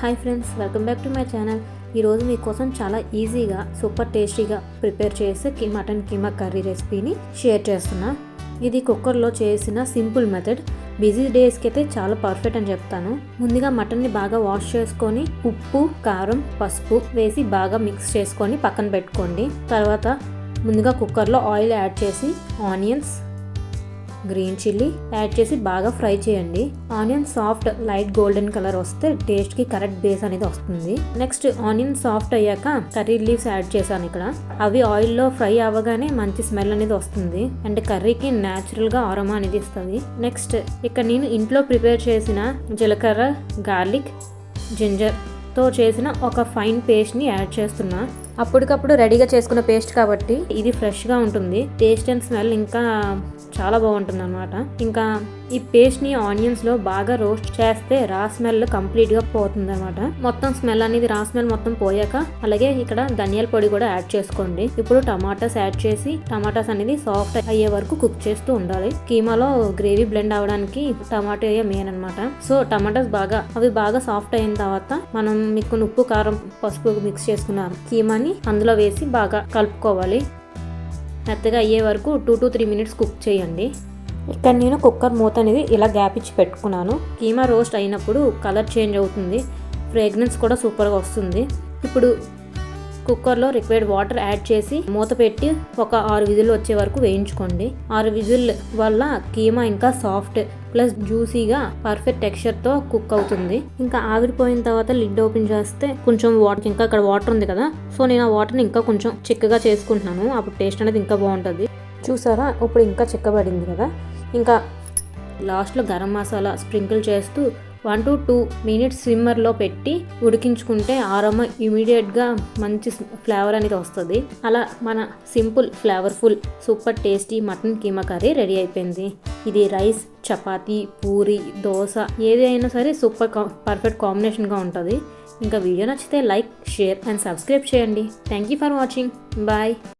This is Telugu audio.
Hi friends, welcome back to my channel. ఈరోజు మీకోసం చాలా ఈజీగా సూపర్ టేస్టీగా ప్రిపేర్ చేసే మటన్ కీమా కర్రీ రెసిపీని షేర్ చేస్తున్నా. ఇది కుక్కర్లో చేసిన సింపుల్ మెథడ్. బిజీ డేస్కి అయితే చాలా పర్ఫెక్ట్ అని చెప్తాను. ముందుగా మటన్ని బాగా వాష్ చేసుకొని ఉప్పు, కారం, పసుపు వేసి బాగా మిక్స్ చేసుకొని పక్కన పెట్టుకోండి. తర్వాత ముందుగా కుక్కర్లో ఆయిల్ యాడ్ చేసి ఆనియన్స్, గ్రీన్ చిల్లీ యాడ్ చేసి బాగా ఫ్రై చేయండి. Onion soft light golden colour వస్తే టేస్ట్కి కరెక్ట్ బేస్ అనేది వస్తుంది. నెక్స్ట్ ఆనియన్ సాఫ్ట్ అయ్యాక కర్రీ లీవ్స్ యాడ్ చేశాను ఇక్కడ. అవి ఆయిల్లో ఫ్రై అవ్వగానే మంచి స్మెల్ అనేది వస్తుంది అండ్ కర్రీకి న్యాచురల్గా అరోమా అనేది ఇస్తుంది. నెక్స్ట్ ఇక్కడ నేను ఇంట్లో ప్రిపేర్ చేసిన జీలకర్ర, గార్లిక్, జింజర్తో చేసిన ఒక ఫైన్ పేస్ట్ని యాడ్ చేస్తున్నా. అప్పటికప్పుడు రెడీగా చేసుకున్న పేస్ట్ కాబట్టి ఇది ఫ్రెష్గా ఉంటుంది. టేస్ట్ అండ్ స్మెల్ ఇంకా చాలా బాగుంటుంది అనమాట. ఇంకా ఈ పేస్ట్ని ఆనియన్స్లో బాగా రోస్ట్ చేస్తే రా స్మెల్ కంప్లీట్గా పోతుంది అనమాట. మొత్తం స్మెల్ అనేది రా స్మెల్ మొత్తం పోయాక అలాగే ఇక్కడ ధనియాల పొడి కూడా యాడ్ చేసుకోండి. ఇప్పుడు టమాటాస్ యాడ్ చేసి టమాటాస్ అనేది సాఫ్ట్ అయ్యే వరకు కుక్ చేస్తూ ఉండాలి. కీమాలో గ్రేవీ బ్లెండ్ అవడానికి టమాటా మెయిన్ అనమాట. సో టమాటాస్ అవి బాగా సాఫ్ట్ అయిన తర్వాత మనం మీకు ఉప్పు, కారం, పసుపు మిక్స్ చేసుకున్న కీమాని అందులో వేసి బాగా కలుపుకోవాలి. మెత్తగా అయ్యే వరకు 2 to 3 minutes కుక్ చేయండి. ఇక్కడ నేను కుక్కర్ మూత అనేది ఇలా గ్యాప్ ఇచ్చి పెట్టుకున్నాను. కీమా రోస్ట్ అయినప్పుడు కలర్ చేంజ్ అవుతుంది, ఫ్రేగ్రెన్స్ కూడా సూపర్గా వస్తుంది. ఇప్పుడు కుక్కర్లో రిక్వైర్డ్ వాటర్ యాడ్ చేసి మూత పెట్టి ఒక 6 విజిల్ వచ్చే వరకు వేయించుకోండి. 6 విజిల్ వల్ల కీమా ఇంకా సాఫ్ట్ ప్లస్ జ్యూసీగా పర్ఫెక్ట్ టెక్స్చర్తో కుక్ అవుతుంది. ఇంకా ఆవిరిపోయిన తర్వాత లిడ్ ఓపెన్ చేస్తే కొంచెం వాటర్, ఇంకా అక్కడ వాటర్ ఉంది కదా, సో నేను ఆ వాటర్ని ఇంకా కొంచెం చిక్కగా చేసుకుంటున్నాను. అప్పుడు టేస్ట్ అనేది ఇంకా బాగుంటుంది. చూసారా, ఇప్పుడు ఇంకా చిక్కబడింది కదా. ఇంకా లాస్ట్లో గరం మసాలా స్ప్రింకిల్ చేస్తూ 1 to 2 minutes స్విమ్మర్లో పెట్టి ఉడికించుకుంటే ఆరోమా ఇమీడియట్గా మంచి ఫ్లేవర్ అనేది వస్తుంది. అలా మన simple flavourful super tasty mutton keema curry ready అయిపోయింది. ఇది రైస్, చపాతీ, పూరి, దోశ ఏది అయినా సరే సూపర్ పర్ఫెక్ట్ కాంబినేషన్గా ఉంటుంది. ఇంకా వీడియో నచ్చితే లైక్, షేర్ అండ్ సబ్స్క్రైబ్ చేయండి. Thank you for watching. Bye.